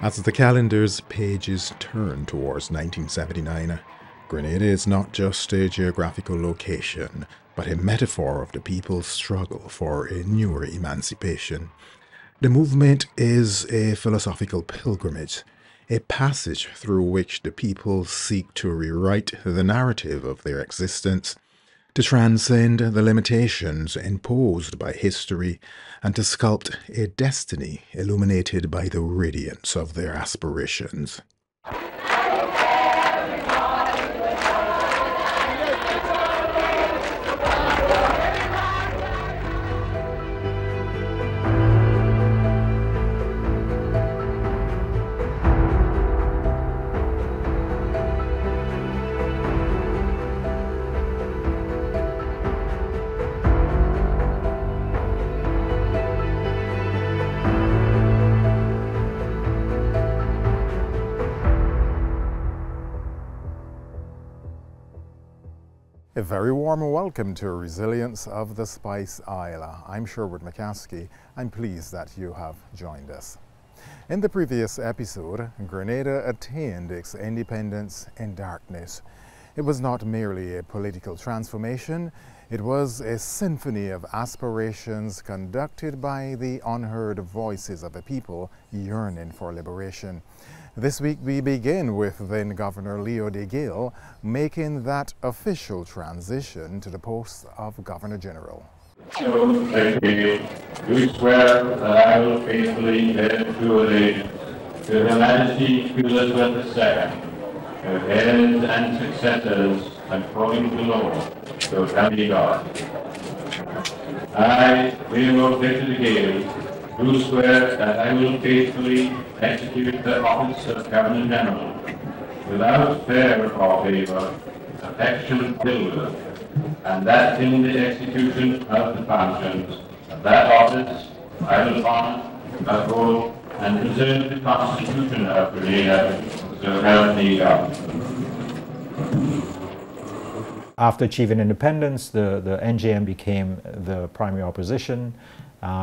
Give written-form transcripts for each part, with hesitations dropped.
As the calendar's pages turn towards 1979, Grenada is not just a geographical location, but a metaphor of the people's struggle for a newer emancipation. The movement is a philosophical pilgrimage, a passage through which the people seek to rewrite the narrative of their existence, to transcend the limitations imposed by history, and to sculpt a destiny illuminated by the radiance of their aspirations. A very warm welcome to Resilience of the Spice Isle. I'm Sherwood McCaskey. I'm pleased that you have joined us. In the previous episode, Grenada attained its independence in darkness. It was not merely a political transformation, it was a symphony of aspirations conducted by the unheard voices of a people yearning for liberation. This week we begin with then Governor Leo Deguille making that official transition to the post of Governor General. I do swear that I will faithfully bear truly to Her Majesty Elizabeth II, her heirs and successors, according to law, so help me God. I, Leo Deguille, do swear that I will faithfully execute the office of Governor General without fear or favor, affection, ill will, and that in the execution of the functions of that office I will honor, uphold, and preserve the Constitution of Grenada, so help me God. After achieving independence, the NJM became the primary opposition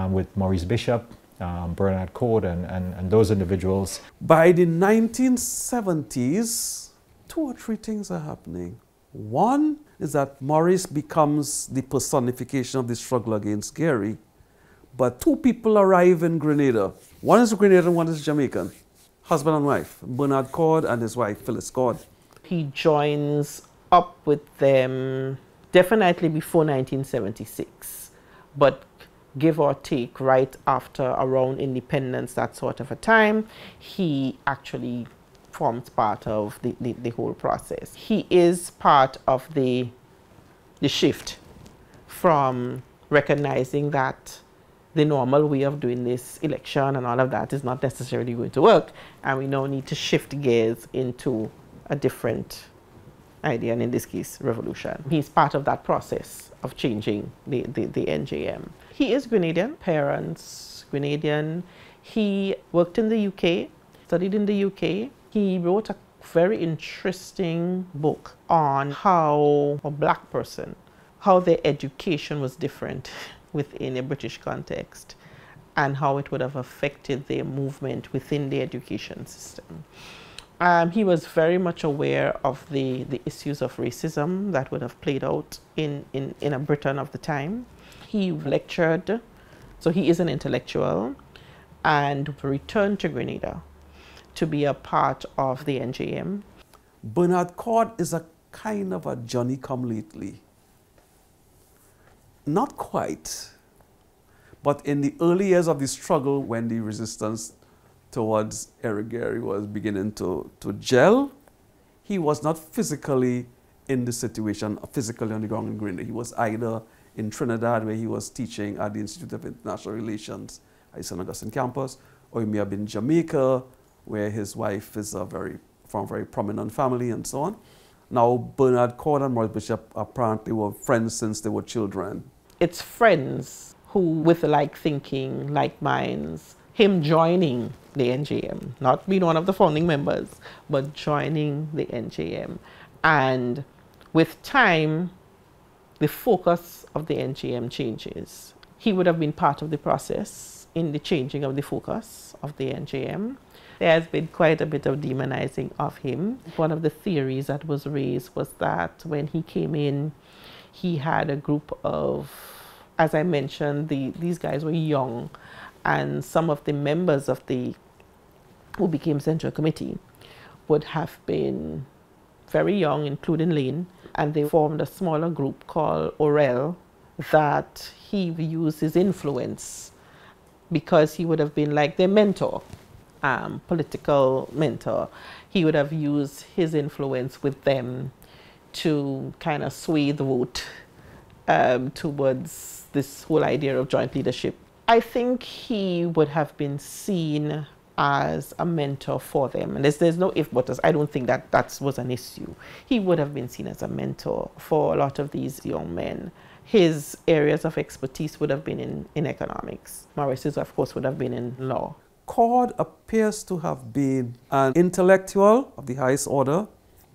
with Maurice Bishop, Bernard Coard, and those individuals. By the 1970s, two or three things are happening. One is that Maurice becomes the personification of the struggle against Gary, but two people arrive in Grenada. One is Grenadian, one is Jamaican, husband and wife, Bernard Coard and his wife, Phyllis Coard. He joins up with them definitely before 1976, but give or take right after around independence, that sort of a time, he actually forms part of the whole process. He is part of the shift from recognizing that the normal way of doing this election and all of that is not necessarily going to work, and we now need to shift gears into a different idea, and in this case, revolution. He's part of that process of changing the NJM. He is Grenadian, parents Grenadian. He worked in the UK, studied in the UK. He wrote a very interesting book on how a black person, how their education was different within a British context and how it would have affected their movement within the education system. He was very much aware of the issues of racism that would have played out in a Britain of the time. He lectured, so he is an intellectual, and returned to Grenada to be a part of the NJM. Bernard Coard is a kind of a Johnny-come-lately. Not quite, but in the early years of the struggle when the resistance towards Eric Gary was beginning to gel, he was not physically in the situation, physically on the ground in Grenada. He was either in Trinidad, where he was teaching at the Institute of International Relations at St. Augustine campus, or he may have been in Jamaica, where his wife is from a very prominent family and so on. Now, Bernard Coard and Maurice Bishop apparently were friends since they were children. It's friends who, with like thinking, like minds, him joining the NJM, not being one of the founding members, but joining the NJM. And with time, the focus of the NJM changes. He would have been part of the process in the changing of the focus of the NJM. There has been quite a bit of demonizing of him. One of the theories that was raised was that when he came in, he had a group of, as I mentioned, these guys were young, and some of the members of who became Central Committee would have been very young, including Lane, and they formed a smaller group called Orel that he used his influence because he would have been like their mentor, political mentor. He would have used his influence with them to kind of sway the vote towards this whole idea of joint leadership. I think he would have been seen as a mentor for them. And there's no if buts. I don't think that was an issue. He would have been seen as a mentor for a lot of these young men. His areas of expertise would have been in economics. Maurice's, of course, would have been in law. Cord appears to have been an intellectual of the highest order,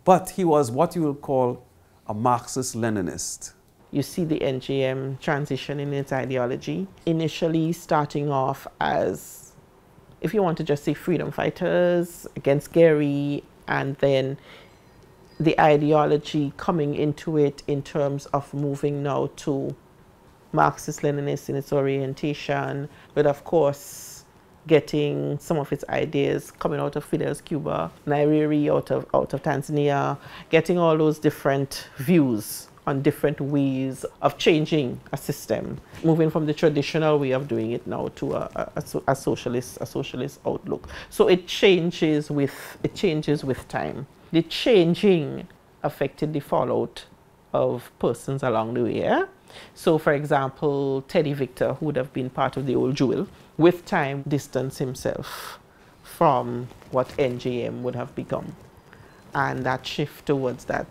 but he was what you will call a Marxist-Leninist. You see the NJM transition in its ideology, initially starting off as, if you want to just say, freedom fighters against Gary, and then the ideology coming into it in terms of moving now to Marxist-Leninist in its orientation, but of course getting some of its ideas coming out of Fidel's Cuba, Nyerere out of Tanzania, getting all those different views on different ways of changing a system, moving from the traditional way of doing it now to a socialist outlook. So it changes with time. The changing affected the fallout of persons along the way. Yeah? So, for example, Teddy Victor, who would have been part of the old Jewel, with time distanced himself from what NJM would have become, and that shift towards that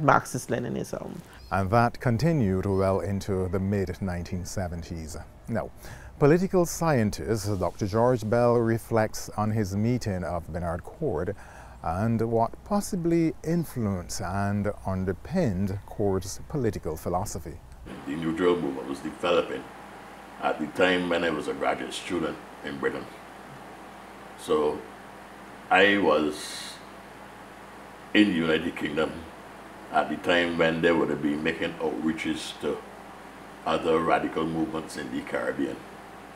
Marxist-Leninism. And that continued well into the mid-1970s. Now, political scientist Dr. George Bell reflects on his meeting of Bernard Cord and what possibly influenced and underpinned Cord's political philosophy. The New Deal movement was developing at the time when I was a graduate student in Britain. So I was in the United Kingdom at the time when they would have been making outreaches to other radical movements in the Caribbean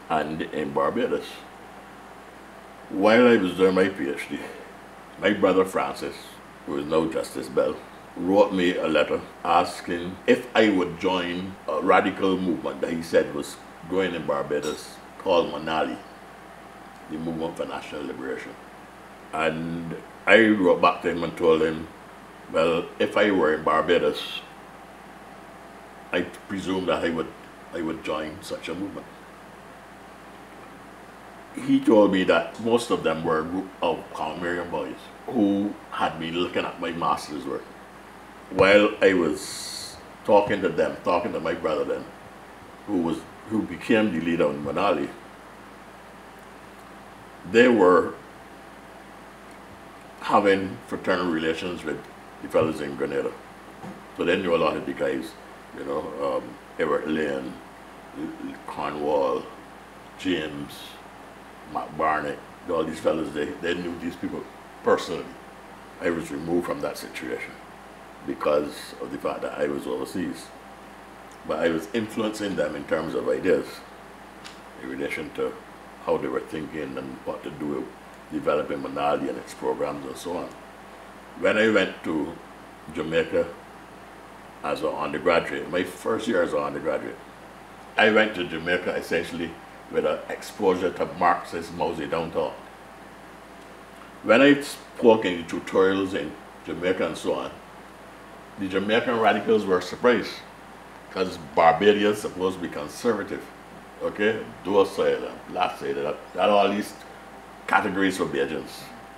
and in Barbados. While I was doing my PhD, my brother Francis, who is now Justice Bell, wrote me a letter asking if I would join a radical movement that he said was going in Barbados called Manali, the Movement for National Liberation. And I wrote back to him and told him, well, if I were in Barbados, I presume that I would join such a movement. He told me that most of them were a group of Carmerian boys who had been looking at my master's work. While I was talking to my brother then, who became the leader in Manali, they were having fraternal relations with the fellows in Grenada. So they knew a lot of the guys, you know, Everett Lane, Cornwall, James, Matt Barnett, all these fellows, they knew these people personally. I was removed from that situation because of the fact that I was overseas. But I was influencing them in terms of ideas in relation to how they were thinking and what to do with developing Manali and its programs and so on. When I went to Jamaica as an undergraduate, my first year as an undergraduate, I went to Jamaica essentially with an exposure to Marxist Mao Zedong thought. When I spoke in tutorials in Jamaica and so on, the Jamaican radicals were surprised because Barbadians are supposed to be conservative. Okay? Those say that, last say that all these categories for Bajans.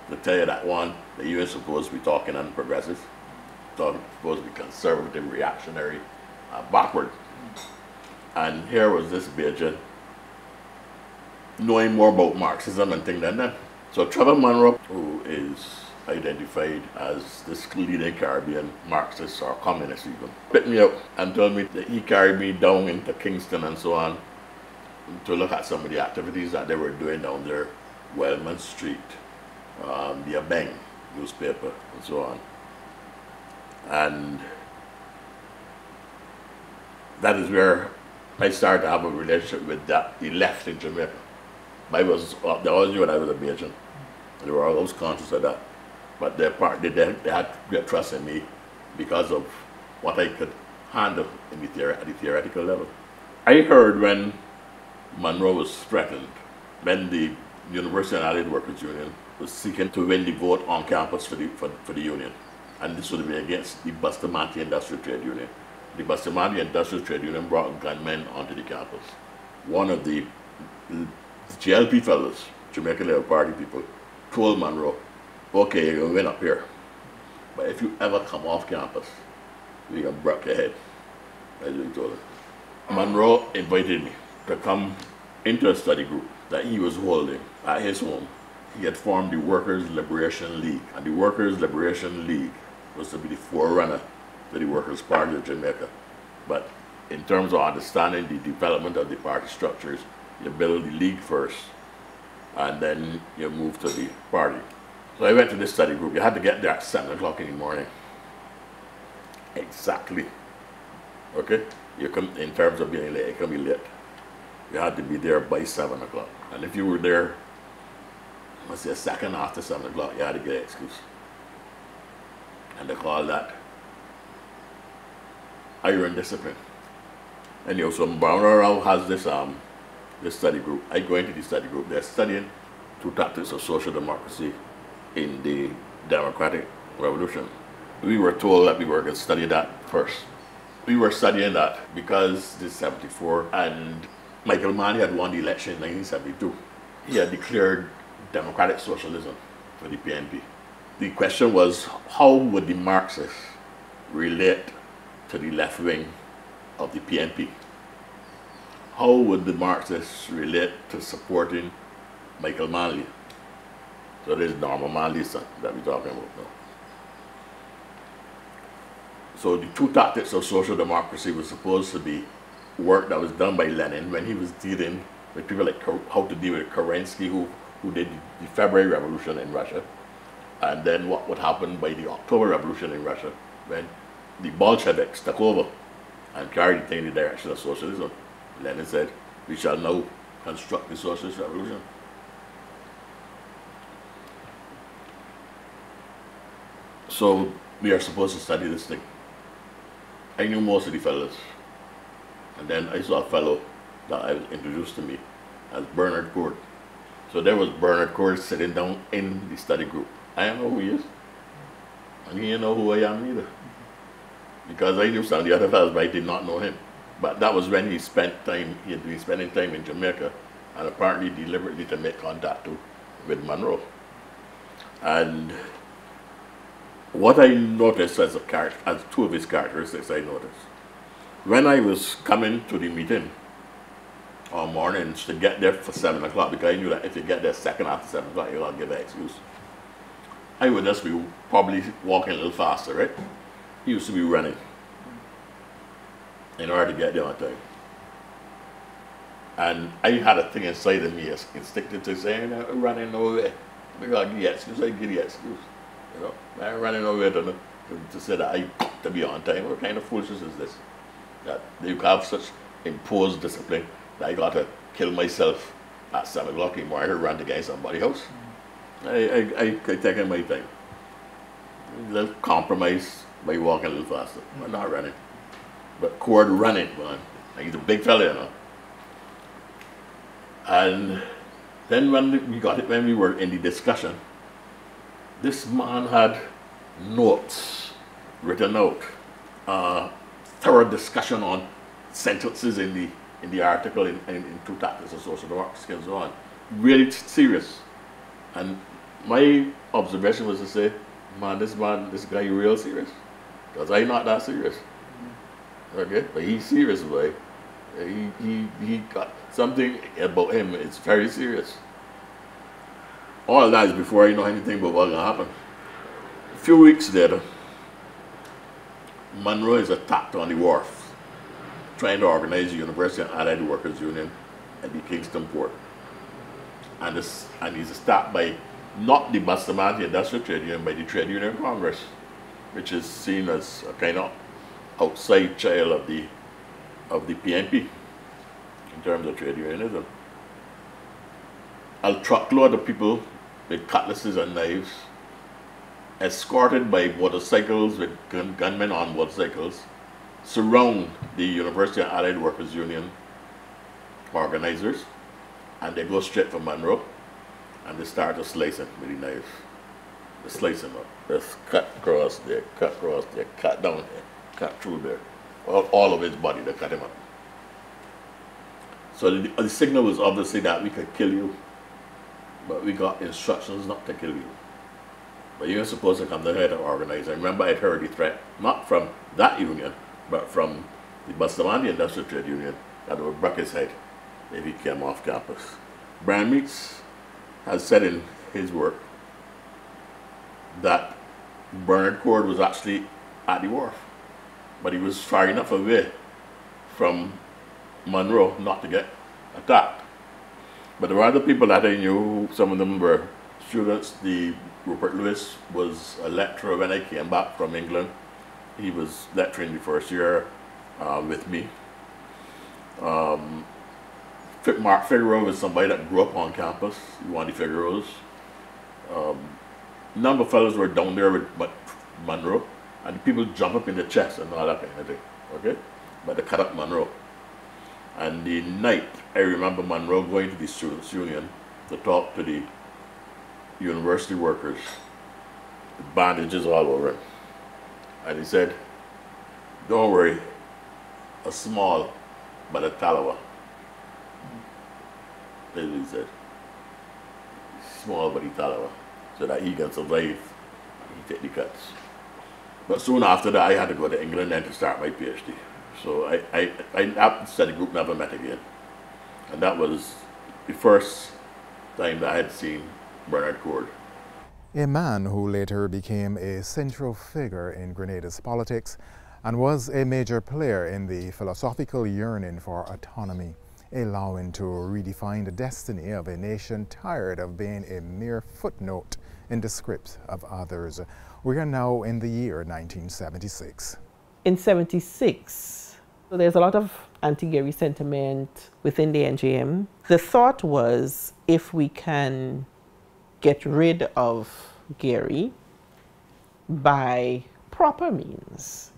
To tell you that one, that you ain't supposed to be talking on progressive, supposed to be conservative, reactionary, backward. And here was this Bajan knowing more about Marxism and things like that. So Trevor Monroe, who is identified as this leading Caribbean Marxist or communist even, picked me up and told me that he carried me down into Kingston and so on to look at some of the activities that they were doing down there, Wellman Street, the Abeng newspaper, and so on. And that is where I started to have a relationship with that. He left in Jamaica. They always knew that I was a Bajan. They were always conscious of that. But they had great trust in me because of what I could handle at the theoretical level. I heard when Monroe was threatened, when the University and Allied Workers Union was seeking to win the vote on campus for the union. And this would be against the Bustamante Industrial Trade Union. The Bustamante Industrial Trade Union brought gunmen onto the campus. One of the GLP fellows, Jamaican Labour Party people, told Monroe, okay, you're going to win up here, but if you ever come off campus, we're going to break your head. That's what he told him. Monroe invited me to come into a study group that he was holding at his home. He had formed the Workers' Liberation League, and the Workers' Liberation League was to be the forerunner to the Workers' Party of Jamaica. But in terms of understanding the development of the party structures, you build the league first, and then you move to the party. So I went to this study group. You had to get there at 7 o'clock in the morning. Exactly. Okay? You come, in terms of being late, you can be late. You had to be there by 7 o'clock. And if you were there, let's say a second after 7 o'clock, you had to get an excuse. And they call that iron discipline. And you know, so Brown has this study group. I go into the study group. They're studying 2 tactics of social democracy in the democratic revolution. We were told that we were going to study that first. We were studying that because this is 74 and Michael Manley had won the election in 1972. He had declared democratic socialism for the PNP. The question was, how would the Marxists relate to the left wing of the PNP? How would the Marxists relate to supporting Michael Manley? So this is Norman Manley's son that we're talking about now. So the 2 tactics of social democracy was supposed to be work that was done by Lenin when he was dealing with people like how to deal with Kerensky, who did the February Revolution in Russia, and then what would happen by the October Revolution in Russia when the Bolsheviks took over and carried the thing in the direction of socialism. Lenin said, we shall now construct the socialist revolution. So we are supposed to study this thing. I knew most of the fellows. And then I saw a fellow that I was introduced to me as Bernard Cord. So there was Bernard Cord sitting down in the study group. I don't know who he is. And he didn't know who I am either. Because I knew some of the other fellows, but I did not know him. But that was when he spent time, he had been spending time in Jamaica, and apparently deliberately to make contact with Monroe. And what I noticed as 2 of his characteristics I noticed. When I was coming to the meeting on mornings to get there for 7 o'clock, because I knew that if you get there second after 7 o'clock, you're going to give an excuse. I would just be probably walking a little faster, right? He used to be running in order to get there on time. And I had a thing inside of me instinctive to say, I'm running nowhere. I got to give the excuse, I give the excuse. You know, I'm running nowhere to say that I got to be on time. What kind of foolishness is this? That you have such imposed discipline that I got to kill myself at 7 o'clock in the morning to run to get somebody's house. I take in my time. A little compromise by walking a little faster, but not running. But Cord running, man. He's a big fella, you know. And then when we were in the discussion, this man had notes written out, thorough discussion on sentences in the article in 2 tactics of social democracy and so on. Really serious. And my observation was to say, this guy real serious. Because I'm not that serious. Okay? But he's serious, boy. He got something about him, it's very serious. All that is before I know anything about what's going to happen. A few weeks later, Monroe is attacked on the wharf, trying to organize the University and Allied Workers Union at the Kingston port. And he's attacked by not the Bustamante Industrial Trade Union, but the Trade Union Congress, which is seen as a kind of outside child of the PNP in terms of trade unionism. A truckload of people with cutlasses and knives, escorted by motorcycles with gunmen on motorcycles, surround the University of Allied Workers Union organizers, and they go straight for Monroe, and they start to slice him with the knife. They slice him up. Just cut across there, cut down there, cut through there. All of his body, they cut him up. So the signal was obviously that we could kill you, but we got instructions not to kill you. But you were supposed to come down here to organize. I remember I'd heard the threat, not from that union, but from the Bustamante Industrial Trade Union, that would break his head if he came off campus. Brian Meeks has said in his work that Bernard Cord was actually at the wharf, but he was far enough away from Monroe not to get attacked. But there were other people that I knew, some of them were students. Rupert Lewis was a lecturer when I came back from England. He was lecturing the first year with me. Mark Figueroa was somebody that grew up on campus, one of the Figueroas. A number of fellows were down there with Monroe, and people jump up in the chest and all that kind of thing, okay? But they cut up Monroe. And the night, I remember Monroe going to the Students' Union to talk to the university workers, with bandages all over him. And he said, "Don't worry, a small but a Talawa." That's what he said. Small but a Talawa, so that he can survive and he take the cuts. But soon after that, I had to go to England then to start my PhD. So that study group never met again. And that was the first time that I had seen Bernard Cord. A man who later became a central figure in Grenada's politics and was a major player in the philosophical yearning for autonomy, allowing to redefine the destiny of a nation tired of being a mere footnote in the script of others. We are now in the year 1976. In 76, so there's a lot of anti-Gary sentiment within the NJM. The thought was, if we can get rid of Gary by proper means,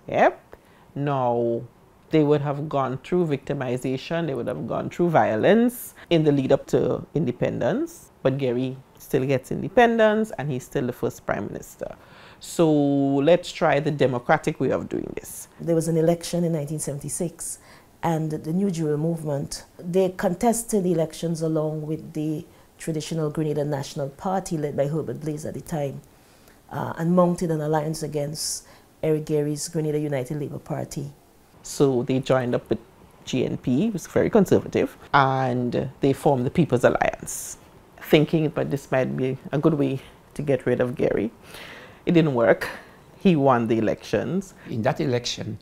now they would have gone through victimization, they would have gone through violence in the lead up to independence, but Gary still gets independence and he's still the first prime minister. So let's try the democratic way of doing this. There was an election in 1976 and the New Jewel movement, they contested the elections along with the traditional Grenada National Party led by Herbert Blaise at the time and mounted an alliance against Eric Gary's Grenada United Labour Party. So they joined up with GNP, who's very conservative, and they formed the People's Alliance, thinking that this might be a good way to get rid of Gary. It didn't work. He won the elections. In that election,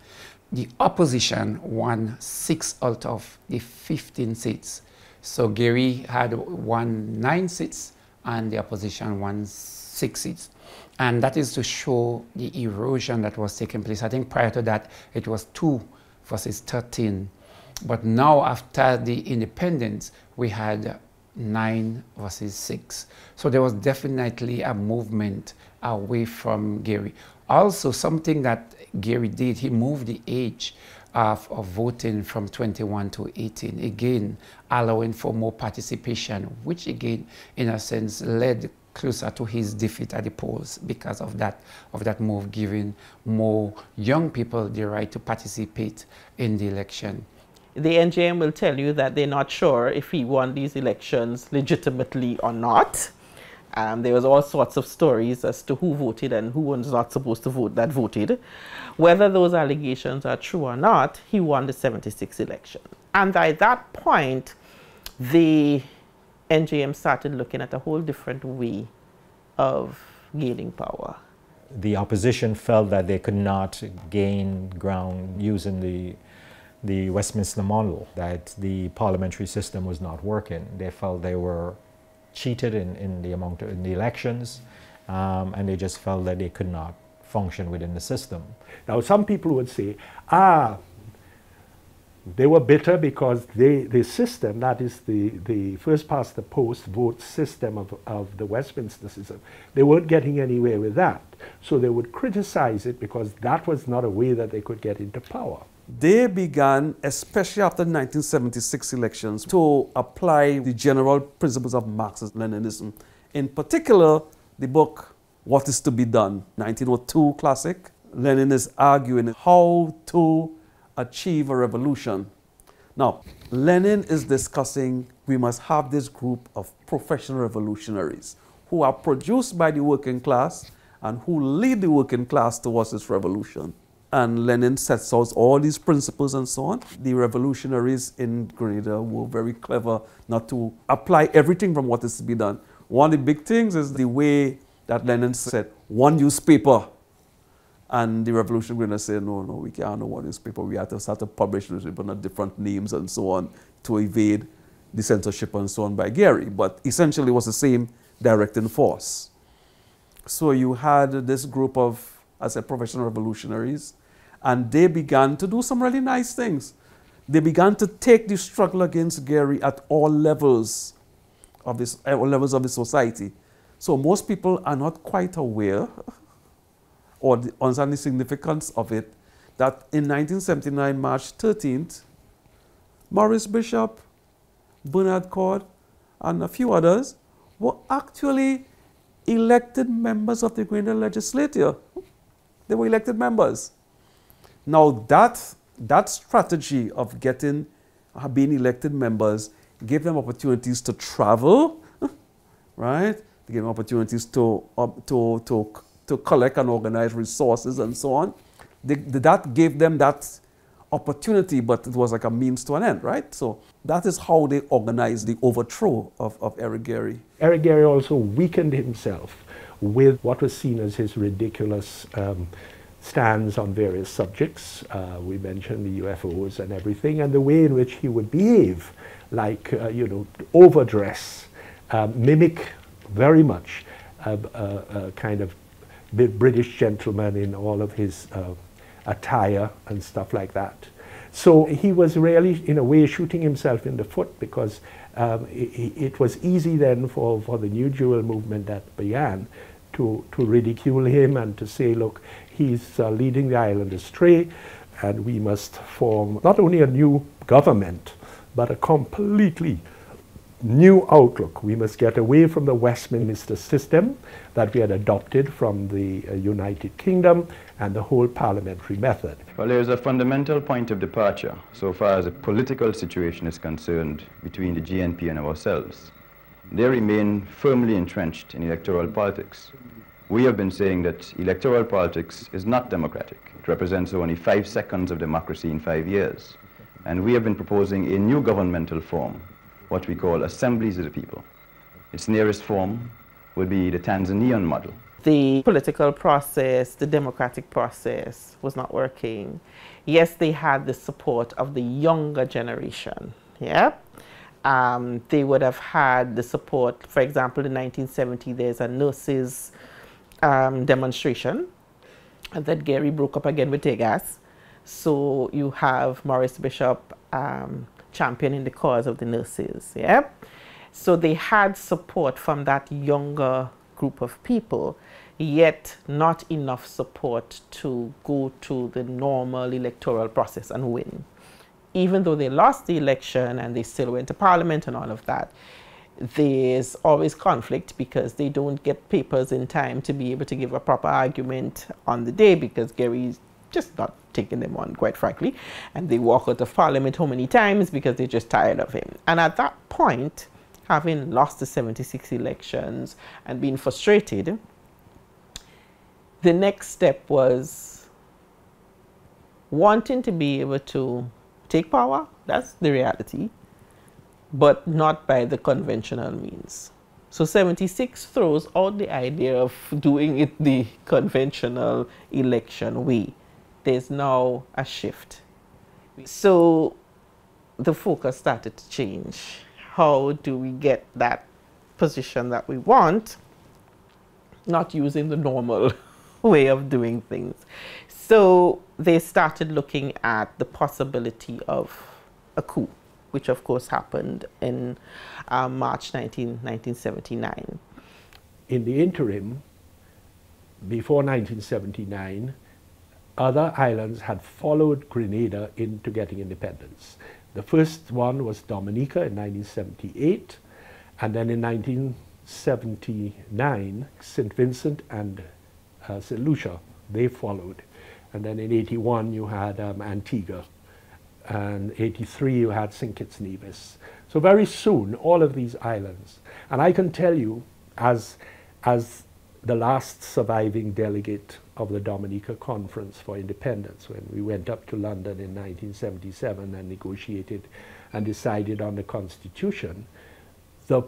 the opposition won 6 out of the 15 seats. So Gary had won 9 seats and the opposition won 6 seats. And that is to show the erosion that was taking place. I think prior to that, it was 2 versus 13. But now after the independence, we had 9 versus 6. So there was definitely a movement away from Gary. Also, something that Gary did, he moved the age of voting from 21 to 18, again allowing for more participation, which again, in a sense, led closer to his defeat at the polls because of that move, giving more young people the right to participate in the election. The NJM will tell you that they're not sure if he won these elections legitimately or not. There was all sorts of stories as to who voted and who was not supposed to vote that voted. Whether those allegations are true or not, he won the 76 election. And at that point, the NJM started looking at a whole different way of gaining power. The opposition felt that they could not gain ground using the Westminster model, that the parliamentary system was not working. They felt they were cheated in the elections, and they just felt that they could not function within the system. Now, some people would say, they were bitter because the system, that is the first past the post vote system of the Westminster system, they weren't getting anywhere with that. So they would criticize it because that was not a way that they could get into power. They began, especially after the 1976 elections, to apply the general principles of Marxism-Leninism. In particular, the book, What is to be Done, 1902 classic. Lenin is arguing how to achieve a revolution. Now, Lenin is discussing we must have this group of professional revolutionaries who are produced by the working class and who lead the working class towards this revolution. And Lenin sets out all these principles and so on. The revolutionaries in Grenada were very clever not to apply everything from what is to be done. One of the big things is the way that Lenin said, one newspaper. And the revolution Grenada said, no, we can't have one newspaper. We have to start to publish newspaper under different names and so on to evade the censorship and so on by Gary. But essentially it was the same directing force. So you had this group of, as I said, professional revolutionaries, and they began to do some really nice things. They began to take the struggle against Gary at all levels of the society. So most people are not quite aware or understand the significance of it, that in 1979, March 13th, Maurice Bishop, Bernard Cord, and a few others were actually elected members of the Grenada legislature. They were elected members. Now that strategy of being elected members gave them opportunities to travel, right? They gave them opportunities to collect and organize resources and so on. That gave them that opportunity, but it was like a means to an end, right? So that is how they organized the overthrow of Eric Gary. Eric Gary also weakened himself with what was seen as his ridiculous stands on various subjects. We mentioned the UFOs and everything, and the way in which he would behave, like, overdress, mimic very much a kind of British gentleman in all of his attire and stuff like that. So he was really, in a way, shooting himself in the foot, because it was easy then for the New Jewel movement that began to ridicule him and to say, look, he's leading the island astray, and we must form not only a new government, but a completely new outlook. We must get away from the Westminster system that we had adopted from the United Kingdom and the whole parliamentary method. Well, there is a fundamental point of departure so far as the political situation is concerned between the GNP and ourselves. They remain firmly entrenched in electoral politics. We have been saying that electoral politics is not democratic. It represents only 5 seconds of democracy in 5 years. And we have been proposing a new governmental form, what we call assemblies of the people. Its nearest form would be the Tanzanian model. The political process, the democratic process was not working. Yes, they had the support of the younger generation, yeah? They would have had the support, for example, in 1970, there's a nurses demonstration that Gary broke up again with Tegas. So you have Maurice Bishop championing the cause of the nurses, yeah? So they had support from that younger group of people, yet not enough support to go to the normal electoral process and win. Even though they lost the election and they still went to parliament and all of that, there's always conflict because they don't get papers in time to be able to give a proper argument on the day, because Gary's just not taking them on, quite frankly. And they walk out of parliament how many times because they're just tired of him. And at that point, having lost the 76 elections and being frustrated, the next step was wanting to be able to take power. That's the reality, but not by the conventional means. So 76 throws out the idea of doing it the conventional election way. There's now a shift. So the focus started to change. How do we get that position that we want, not using the normal way of doing things. So they started looking at the possibility of a coup, which of course happened in March 1979. In the interim, before 1979, other islands had followed Grenada into getting independence. The first one was Dominica in 1978, and then in 1979, St. Vincent and St. Lucia, they followed. And then in 81, you had Antigua, and 83, you had St. Kitts Nevis. So very soon, all of these islands, and I can tell you, as the last surviving delegate of the Dominica Conference for Independence, when we went up to London in 1977 and negotiated and decided on the Constitution, the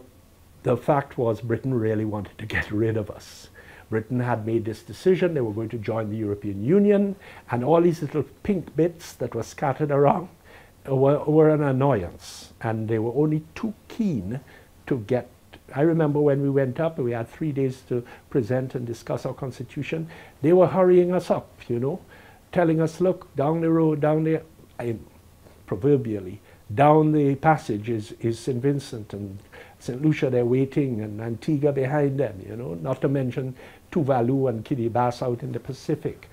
fact was Britain really wanted to get rid of us. Britain had made this decision, they were going to join the European Union, and all these little pink bits that were scattered around were an annoyance, and they were only too keen to get. I remember when we went up, we had 3 days to present and discuss our Constitution. They were hurrying us up, you know, telling us, look, down the road, down there, proverbially, down the passage is St. Vincent and St. Lucia, they're waiting, and Antigua behind them, you know, not to mention Tuvalu and Kiribati out in the Pacific.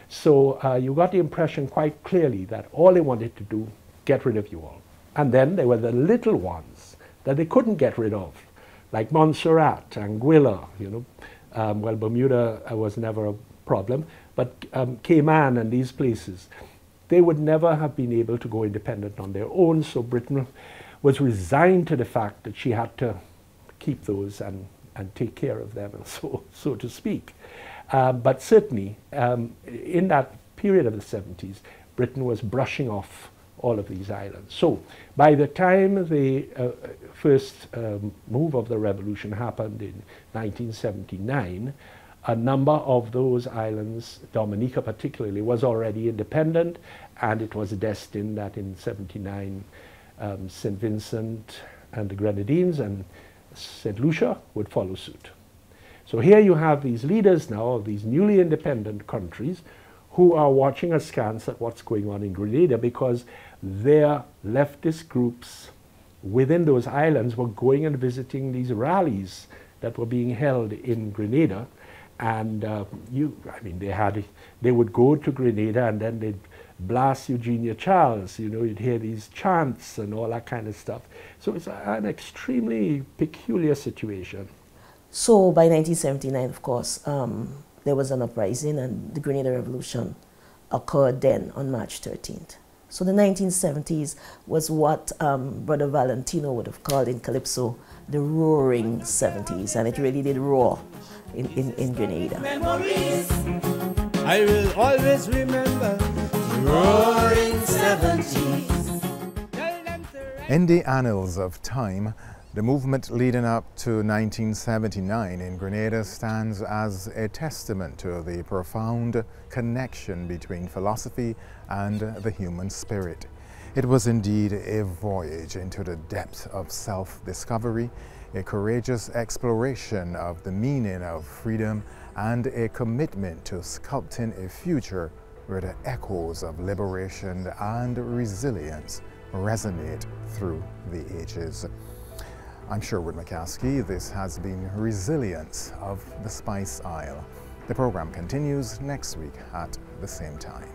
So you got the impression quite clearly that all they wanted to do, get rid of you all. And then there were the little ones that they couldn't get rid of, like Montserrat, Anguilla, you know. Well, Bermuda was never a problem, but Cayman and these places, they would never have been able to go independent on their own, so Britain was resigned to the fact that she had to keep those and take care of them, and so to speak. But certainly, in that period of the 70s, Britain was brushing off all of these islands. So by the time the first move of the revolution happened in 1979, a number of those islands, Dominica particularly, was already independent, and it was destined that in 79, St. Vincent and the Grenadines and St. Lucia would follow suit. So here you have these leaders now of these newly independent countries who are watching askance at what's going on in Grenada, because their leftist groups within those islands were going and visiting these rallies that were being held in Grenada. And they would go to Grenada and then they'd blast Eugenia Charles, you know, you'd hear these chants and all that kind of stuff. So it's an extremely peculiar situation. So by 1979, of course, there was an uprising, and the Grenada Revolution occurred then on March 13th. So the 1970s was what Brother Valentino would have called in Calypso the roaring 70s, and it really did roar in Grenada. Memories, I will always remember the roaring 70s. In the annals of time, the movement leading up to 1979 in Grenada stands as a testament to the profound connection between philosophy and the human spirit. It was indeed a voyage into the depth of self-discovery, a courageous exploration of the meaning of freedom, and a commitment to sculpting a future where the echoes of liberation and resilience resonate through the ages. I'm Sherwood McCaskey. This has been Resilience of the Spice Isle. The program continues next week at the same time.